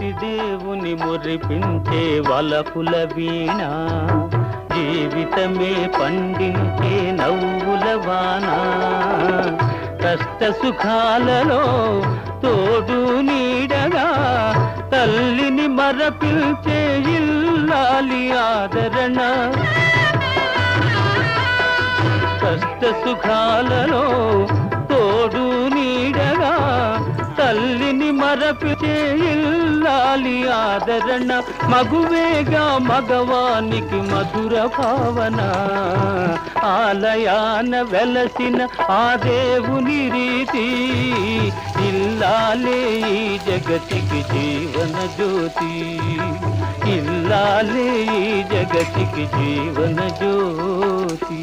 పతి దేవుని మురిపించే వలపుల వీణ, జీవితమే పండించే నవ్వుల వాన. కష్ట సుఖాలలో తోడు నీడగా తల్లిని మరపిల్చే ఇల్లాలి ఆదరణ. కష్ట సుఖాలలో తోడు నీడగా తల్లిని మరపిల్చే ఇల్లాలి ఆదరణ. మగువేగా మగవానికి మధుర భావన, ఆలయాన వెలసిన ఆ దేవుని రీతి. ఇల్లాలే ఈ జగతికి జీవన జ్యోతి, ఇల్లాలే ఈ జగతికి జీవన జ్యోతి.